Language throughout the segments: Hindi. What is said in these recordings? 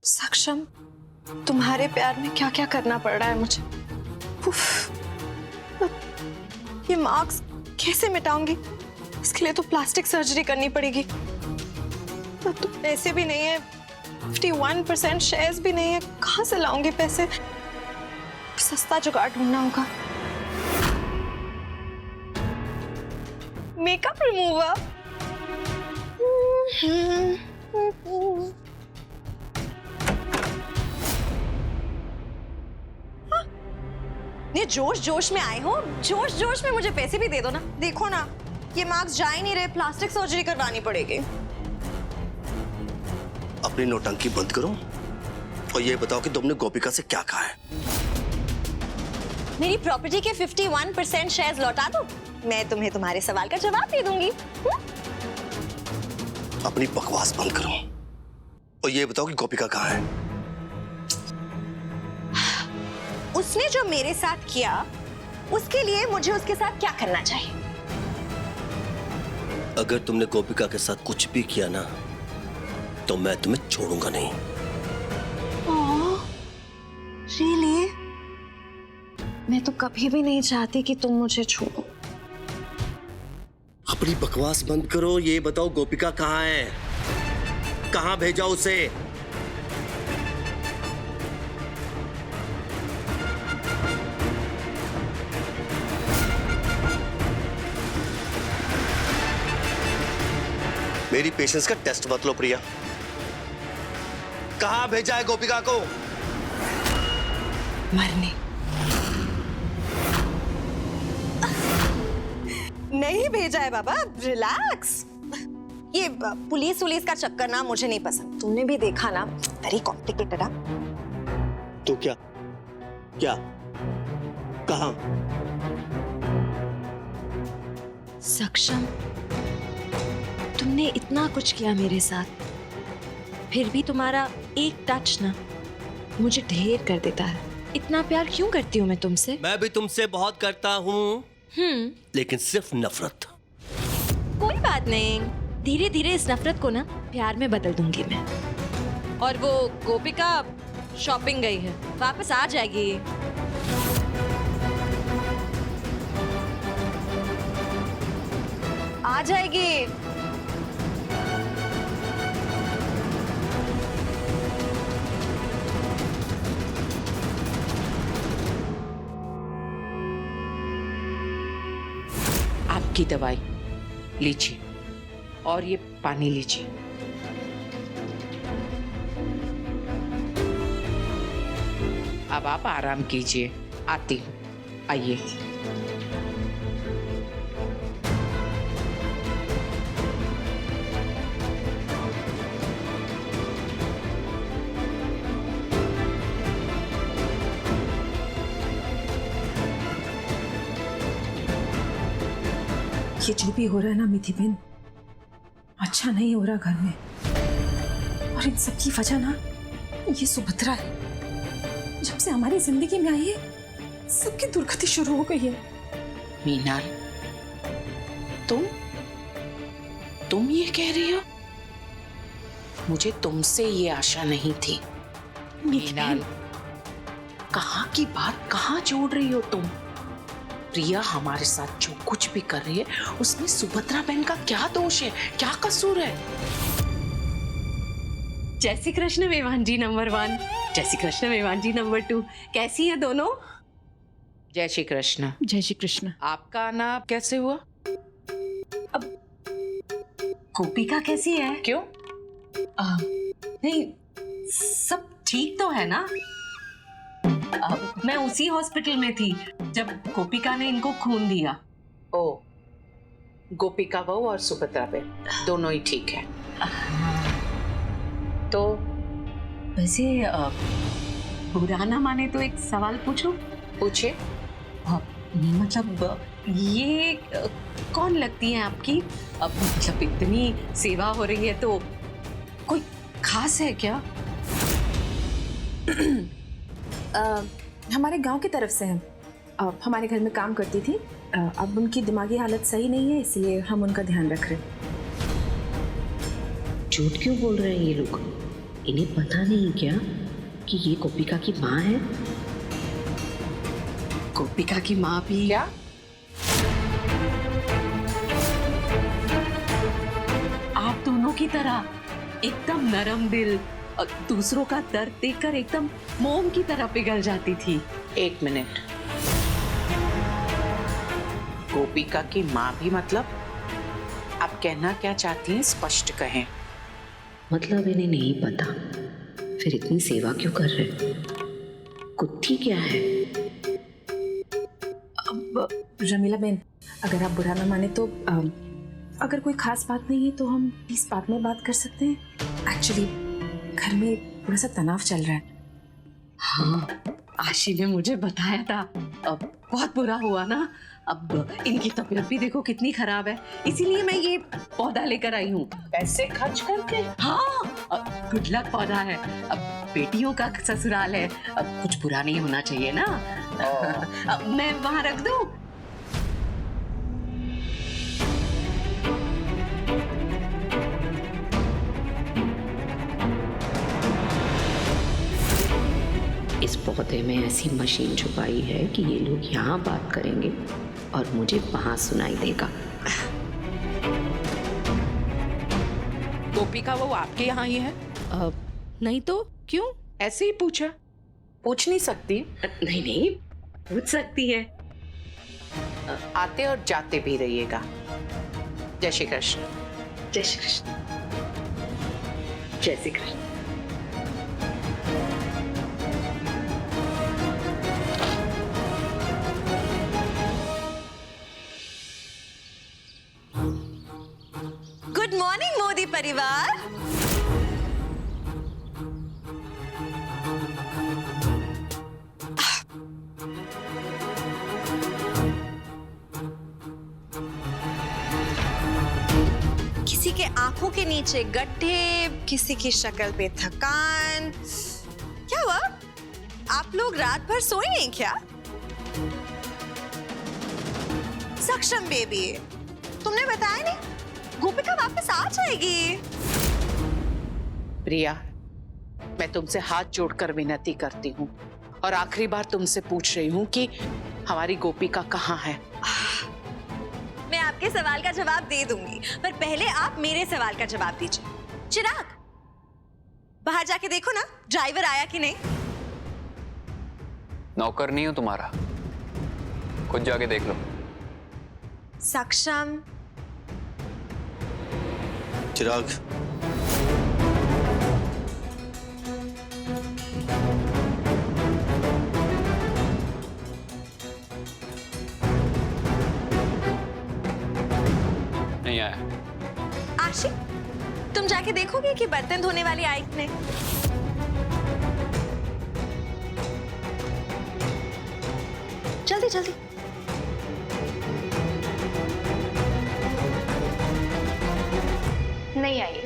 सक्षम, तुम्हारे प्यार में क्या क्या करना पड़ रहा है मुझे। उफ, ये मार्क्स कैसे मिटाऊंगी? इसके लिए तो प्लास्टिक सर्जरी करनी पड़ेगी। तो पैसे भी नहीं है, 51% शेयर्स भी नहीं है, कहाँ से लाऊंगी पैसे? सस्ता जुगाड़ ढूंढना होगा। Makeup remover. ये जोश जोश में आए हो, जोश जोश में मुझे पैसे भी दे दो ना। देखो ना, ये मार्क्स जा ही नहीं रहे, प्लास्टिक सर्जरी करवानी पड़ेगी। अपनी नौटंकी बंद करो और ये बताओ कि तुमने गोपिका से क्या कहा है? मेरी प्रॉपर्टी के 51% शेयर्स लौटा दो, मैं तुम्हें तुम्हारे सवाल का जवाब दे दूंगी। अपनी बकवास बंद करो और ये बताओ कि गोपिका कहाँ है? उसने जो मेरे साथ किया, उसके लिए मुझे उसके साथ क्या करना चाहिए? अगर तुमने गोपिका के साथ कुछ भी किया ना, तो मैं तुम्हें छोड़ूंगा नहीं। रियली? मैं तो कभी भी नहीं चाहती कि तुम मुझे छोड़ो। अपनी बकवास बंद करो, ये बताओ गोपिका कहाँ है? कहाँ भेजा उसे? मेरी पेशेंस का टेस्ट मत लो प्रिया। कहाँ भेजा है गोपिका को? मरने। नहीं भेजा है बाबा, रिलैक्स। ये पुलिस वुलिस का चक्कर ना मुझे नहीं पसंद। तुमने भी देखा ना, वेरी कॉम्प्लिकेटेड है। तो क्या क्या कहाँ? सक्षम, तुमने इतना कुछ किया मेरे साथ, फिर भी तुम्हारा एक टच ना मुझे ढेर कर देता है। इतना प्यार क्यों करती हूँ मैं तुमसे? मैं भी तुमसे बहुत करता हूँ, लेकिन सिर्फ नफरत। कोई बात नहीं, धीरे धीरे इस नफरत को ना प्यार में बदल दूंगी मैं। और वो गोपिका शॉपिंग गई है, वापस आ जाएगी। आ जाएगी। आपकी दवाई लीजिए और ये पानी लीजिए। अब आप आराम कीजिए, आती हूँ, आइए। ये जो भी हो रहा है ना मिथि बहन, अच्छा नहीं हो रहा घर में। और इन सब की वजह ना ये सुभद्रा है। जब से हमारी जिंदगी में आई है, सबकी दुर्गति शुरू हो गई है। मीनाल, तुम ये कह रही हो? मुझे तुमसे ये आशा नहीं थी। मीनाल, कहाँ की बात कहाँ जोड़ रही हो तुम? प्रिया हमारे साथ जो कुछ भी कर रही है, उसमें सुभद्रा बहन का क्या दोष है, क्या कसूर है? जय श्री कृष्ण मेवान जी नंबर 1, जय श्री कृष्ण मेवान जी नंबर 2। कैसी हैं दोनों? जय श्री कृष्ण। जय श्री कृष्ण। आपका आना कैसे हुआ? गोपिका कैसी है? क्यों? नहीं, सब ठीक तो है ना? मैं उसी हॉस्पिटल में थी जब गोपिका ने इनको खून दिया। ओ, गोपिका बहू और सुभद्रा बहन दोनों ही ठीक है। तो वैसे बुरा ना माने तो एक सवाल पूछूं? पूछिए। मतलब ये कौन लगती है आपकी? अब जब इतनी सेवा हो रही है तो कोई खास है क्या? हमारे गांव की तरफ से हैं। हमारे घर में काम करती थी। अब उनकी दिमागी हालत सही नहीं है, इसलिए हम उनका ध्यान रख रहे हैं। झूठ क्यों बोल रहे हैं ये लोग? इन्हें पता नहीं क्या कि ये गोपिका की माँ है? गोपिका की माँ भी क्या? आप दोनों की तरह एकदम नरम दिल और दूसरों का दर्द देखकर एकदम मोम की तरह पिघल जाती थी। एक मिनट, गोपिका की माँ भी मतलब? आप कहना क्या चाहती हैं, स्पष्ट कहें। मतलब इन्हें नहीं पता, फिर इतनी सेवा क्यों कर रहे? कुत्थी क्या है? अब रमीला बहन, अगर आप बुरा ना माने तो अगर कोई खास बात नहीं है तो हम इस बात में बात कर सकते हैं। एक्चुअली घर में थोड़ा सा तनाव चल रहा है। हाँ, आशी ने मुझे बताया था। अब बहुत बुरा हुआ ना। अब इनकी तबीयत भी देखो कितनी खराब है, इसीलिए मैं ये पौधा लेकर आई हूँ। पैसे खर्च करके? हाँ, गुड लक पौधा है। अब बेटियों का ससुराल है, अब कुछ बुरा नहीं होना चाहिए ना। अब मैं वहाँ रख दूँ? इस पौधे में ऐसी मशीन छुपाई है कि ये लोग यहाँ बात करेंगे और मुझे वहां सुनाई देगा। गोपिका वो आपके यहाँ ही है? नहीं तो क्यों? ऐसे ही पूछा। पूछ नहीं सकती? नहीं नहीं, पूछ सकती है। आते और जाते भी रहिएगा। जय श्री कृष्ण। जय श्री कृष्ण। जय श्री कृष्ण। गुड मॉर्निंग मोदी परिवार। किसी के आंखों के नीचे गड्ढे, किसी की शक्ल पे थकान। क्या हुआ? आप लोग रात भर सोए नहीं क्या? सक्षम बेबी, तुमने बताया नहीं गोपिका वापस आ जाएगी। प्रिया, मैं तुमसे हाथ जोड़कर विनती करती हूँ और आखिरी बार तुमसे पूछ रही हूँ कि हमारी गोपिका कहाँ है? मैं आपके सवाल का जवाब दे दूंगी, पर पहले आप मेरे सवाल का जवाब दीजिए। चिराग, बाहर जाके देखो ना ड्राइवर आया कि नहीं। नौकर नहीं हूं तुम्हारा, खुद जाके देख लो। सक्षम, चिराग, नहीं आया। आशी, तुम जाके देखोगे कि बर्तन धोने वाली आई कि नहीं। जल्दी जल्दी। नहीं आई।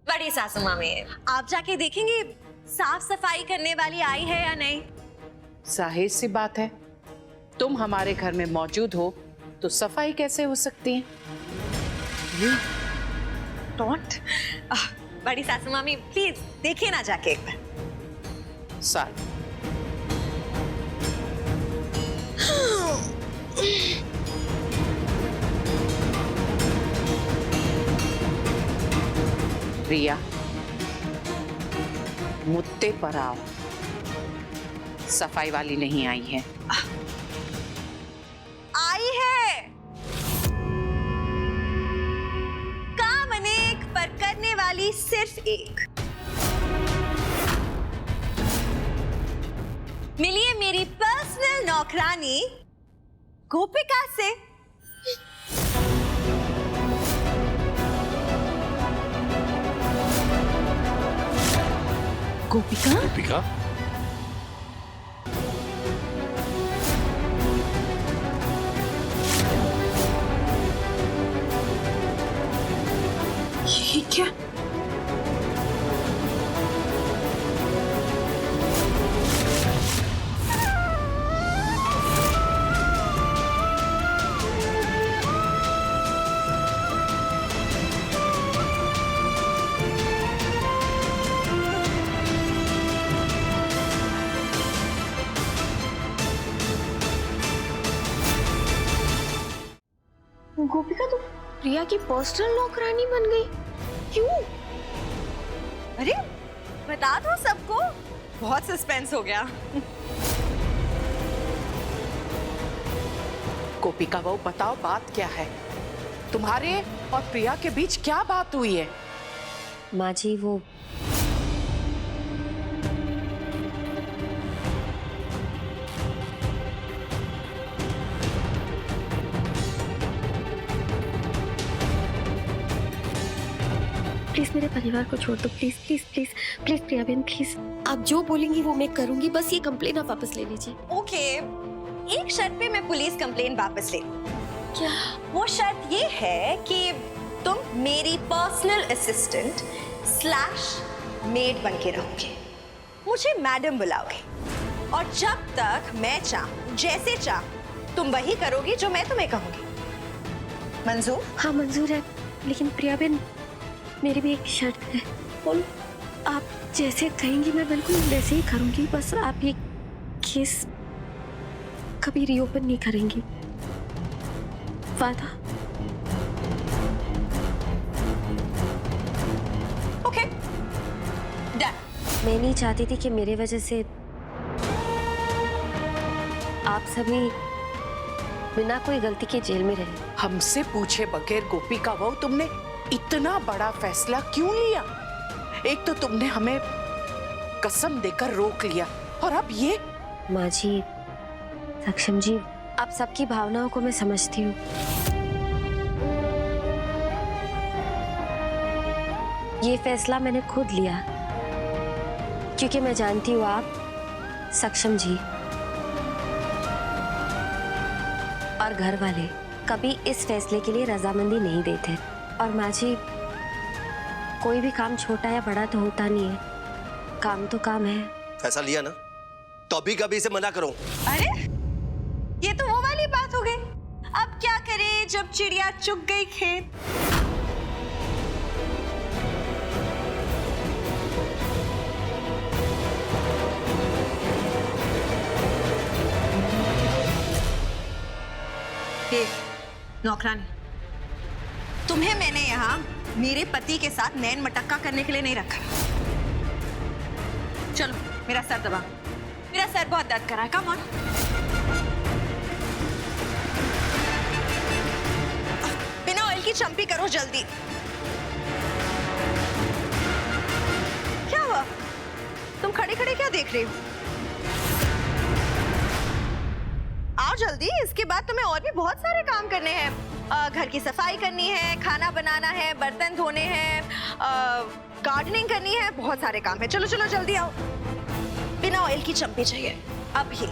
बड़ी सासू मामी, आप जाके देखेंगे साफ सफाई करने वाली आई है या नहीं। जाहिर सी बात है, तुम हमारे घर में मौजूद हो तो सफाई कैसे हो सकती है? डोंट। बड़ी सासू मामी प्लीज देखिए ना जाके एक बार। साथ प्रिया, मुद्दे पर आओ। सफाई वाली नहीं आई है। आई है। काम अनेक पर करने वाली सिर्फ एक। मिलिए मेरी पर्सनल नौकरानी गोपिका से। गोपिका? गोपिका? ये क्या? गोपिका तो प्रिया की पर्सनल नौकरानी बन गई, क्यों? अरे बता दो सबको, बहुत सस्पेंस हो गया। गोपिका बहू बताओ बात क्या है? तुम्हारे और प्रिया के बीच क्या बात हुई है? माँ जी वो प्लीज मेरे परिवार को छोड़ दो, प्लीज प्लीज प्लीज प्लीज प्रिया बहन प्लीज। आप जो बोलेंगी वो मैं करूंगी, बस ये कंप्लेन आप वापस ले लीजिए। ओके, एक शर्त पे मैं पुलिस कंप्लेन वापस ले। क्या? वो शर्त ये है कि तुम मेरी पर्सनल असिस्टेंट स्लैश मेड बन के रहोगे, मुझे मैडम बुलाओगे, और जब तक मैं चाहूं, जैसे चाहूं, तुम वही करोगी जो मैं तुम्हें कहूंगी। मंजूर? हाँ मंजूर है, लेकिन प्रिया बहन मेरी भी एक शर्त है। बोलो। आप जैसे कहेंगी मैं बिल्कुल वैसे ही करूंगी, बस आप ये केस कभी रीओपन नहीं करेंगी, वादा? Okay, done. मैं नहीं चाहती थी कि मेरे वजह से आप सभी बिना कोई गलती के जेल में रहे। हमसे पूछे बगैर गोपिका बहू तुमने इतना बड़ा फैसला क्यों लिया? एक तो तुमने हमें कसम देकर रोक लिया, और अब ये। माँ जी, सक्षम जी, आप सबकी भावनाओं को मैं समझती हूँ। ये फैसला मैंने खुद लिया क्योंकि मैं जानती हूँ आप, सक्षम जी और घर वाले कभी इस फैसले के लिए रजामंदी नहीं देते। और माँ जी, कोई भी काम छोटा या बड़ा तो होता नहीं है, काम तो काम है। फैसला लिया ना, तो अभी कभी इसे मना करो। अरे ये तो वो वाली बात हो गई, अब क्या करें जब चिड़िया चुग गई खेत। नौकरानी, तुम्हें मैंने यहाँ मेरे पति के साथ नैन मटक्का करने के लिए नहीं रखा। चलो मेरा सर दबा, मेरा सर बहुत दर्द कर रहा है। Come on. बिना ऑयल की चंपी करो जल्दी। क्या हुआ? तुम खड़े खड़े क्या देख रही हो? आओ जल्दी, इसके बाद तुम्हें और भी बहुत सारे काम करने हैं। घर की सफाई करनी है, खाना बनाना है, बर्तन धोने हैं, गार्डनिंग करनी है, बहुत सारे काम है। चलो चलो जल्दी आओ। बिना ऑयल की चंपी चाहिए अभी।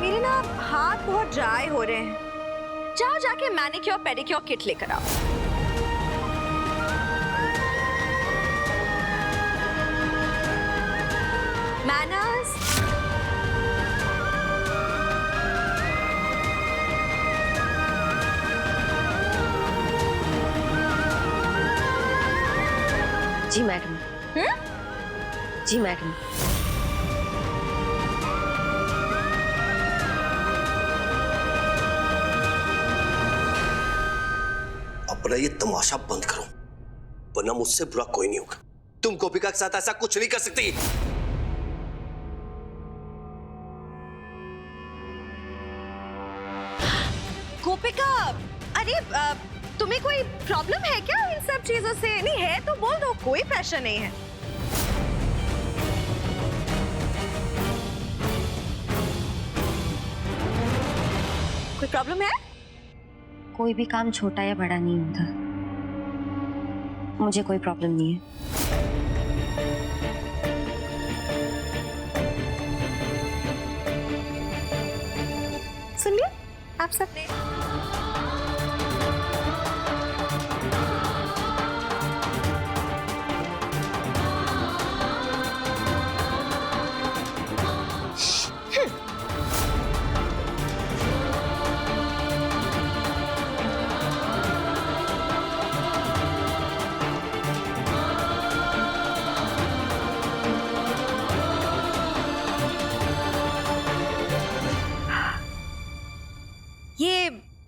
मेरे ना हाथ बहुत ड्राई हो रहे हैं, जाओ जाके मैनिक्योर पेडिक्योर किट लेकर आओ। मैनर्स। जी मैडम। जी मैडम। अपना ये तमाशा बंद करो, वरना मुझसे बुरा कोई नहीं होगा। तुम गोपिका के साथ ऐसा कुछ नहीं कर सकती। गोपिका, अरे तुम्हें कोई प्रॉब्लम है क्या इन सब चीजों से? नहीं है तो बोल दो, कोई प्रेशर नहीं है। कोई प्रॉब्लम है? कोई भी काम छोटा या बड़ा नहीं होता, मुझे कोई प्रॉब्लम नहीं है। सुनिए आप सबने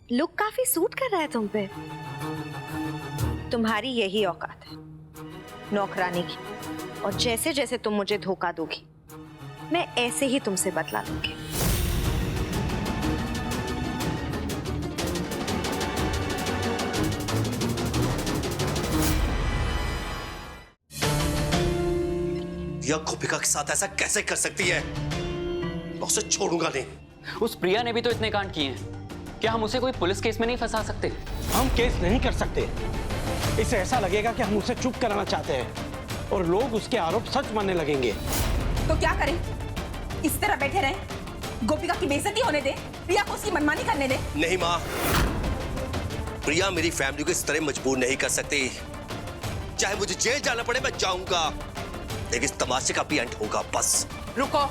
लुक काफी सूट कर रहा है तुम पे। तुम्हारी यही औकात है नौकरानी की, और जैसे जैसे तुम मुझे धोखा दोगी मैं ऐसे ही तुमसे बदला लूंगी। या गोपिका के साथ ऐसा कैसे कर सकती है? मैं उसे छोड़ूंगा नहीं। उस प्रिया ने भी तो इतने कांड किए हैं, क्या हम उसे कोई पुलिस केस में नहीं फंसा सकते? हम केस नहीं कर सकते। इसे ऐसा लगेगा कि हम उसे चुप कराना चाहते हैं और लोग उसके आरोप सच मानने लगेंगे। तो क्या करें? इस तरह बैठे रहें? गोपिका की बेइज्जती होने दे, प्रिया को उसकी मनमानी करने दे? नहीं माँ, प्रिया मेरी फैमिली को इस तरह मजबूर नहीं कर सकती। चाहे मुझे जेल जाना पड़े मैं जाऊंगा, लेकिन इस तमाशे का भी एंड होगा। बस रुको।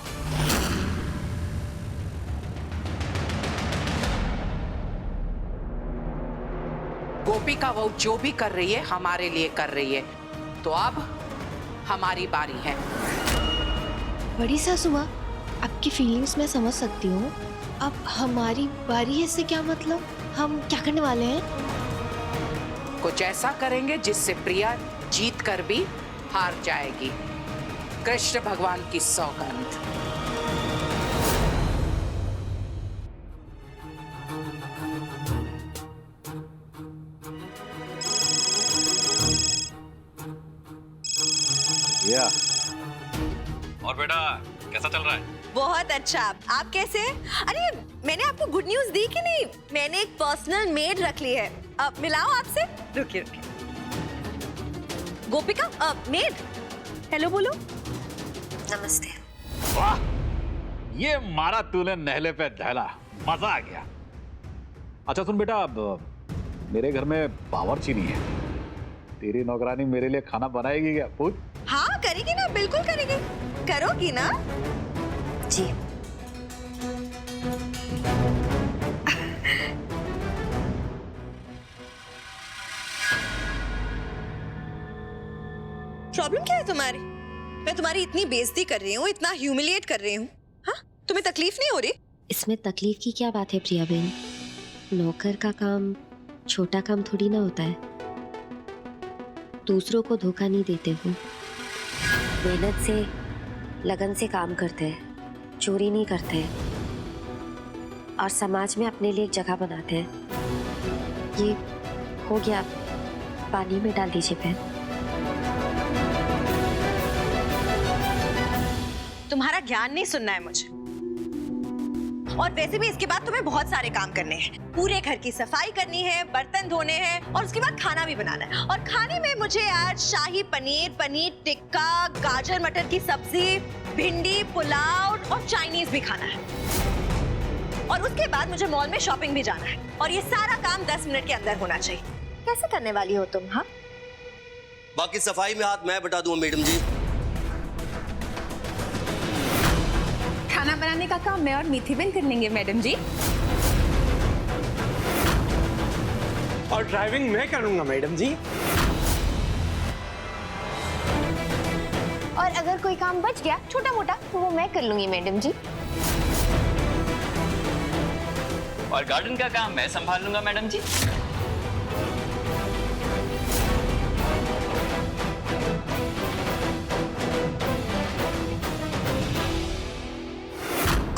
गोपिका वो जो भी कर रही है हमारे लिए कर रही है, तो अब हमारी बारी है। बड़ी सासू माँ, आपकी फीलिंग्स मैं समझ सकती हूँ। अब हमारी बारी है इससे क्या मतलब? हम क्या करने वाले हैं? कुछ ऐसा करेंगे जिससे प्रिया जीत कर भी हार जाएगी। कृष्ण भगवान की सौगंध। और बेटा कैसा चल रहा है? बहुत अच्छा। आप कैसे? अरे मैंने आपको गुड न्यूज दी कि नहीं? मैंने एक पर्सनल मेड रख ली है। अब मिलाओ आपसे। रुकिए रुकिए। गोपिका, मेड हेलो बोलो। नमस्ते। वाह, ये मारा तूने नहले पे ढला, मजा आ गया। अच्छा सुन बेटा, अब मेरे घर में बावर्ची नहीं है, तेरी नौकरानी मेरे लिए खाना बनाएगी क्या? पूछ। हाँ करेगी ना, बिल्कुल करेगी। करोगी ना? जी। प्रॉब्लम क्या है तुम्हारी? मैं तुम्हारी इतनी बेइज्जती कर रही हूँ, इतना ह्यूमिलिएट कर रही हूँ। हाँ, तुम्हें तकलीफ नहीं हो रही? इसमें तकलीफ की क्या बात है प्रिया बहन? नौकर का काम छोटा काम थोड़ी ना होता है। दूसरों को धोखा नहीं देते हो, मेहनत से लगन से काम करते हैं, चोरी नहीं करते और समाज में अपने लिए एक जगह बनाते हैं। ये हो गया, पानी में डाल दीजिए बहन। तुम्हारा ज्ञान नहीं सुनना है मुझे। और वैसे भी इसके बाद तुम्हें बहुत सारे काम करने हैं। पूरे घर की सफाई करनी है, बर्तन धोने हैं और उसके बाद खाना भी बनाना है। और खाने में मुझे आज शाही पनीर, पनीर टिक्का, गाजर मटर की सब्जी, भिंडी, पुलाव और चाइनीज भी खाना है। और उसके बाद मुझे मॉल में शॉपिंग भी जाना है। और ये सारा काम 10 मिनट के अंदर होना चाहिए। कैसे करने वाली हो तुम? हाँ, बाकी सफाई में हाथ मैं बता दूं मैडम जी। खाना बनाने का काम मैं और मीठी बहन कर लेंगे मैडम जी। और ड्राइविंग मैं करूंगा मैडम जी। और अगर कोई काम बच गया छोटा मोटा तो वो मैं कर लूंगी मैडम जी। और गार्डन का काम मैं संभाल लूंगा मैडम जी।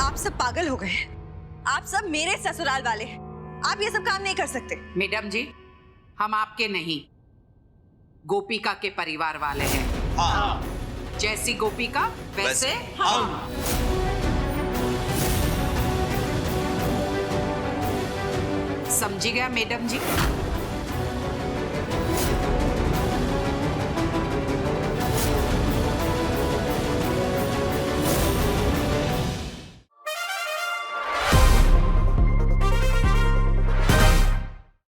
आप सब पागल हो गए हैं। आप सब मेरे ससुराल वाले हैं। आप ये सब काम नहीं कर सकते। मैडम जी, हम आपके नहीं, गोपिका के परिवार वाले हैं। हाँ। जैसी गोपिका वैसे हम। समझी गया मैडम जी?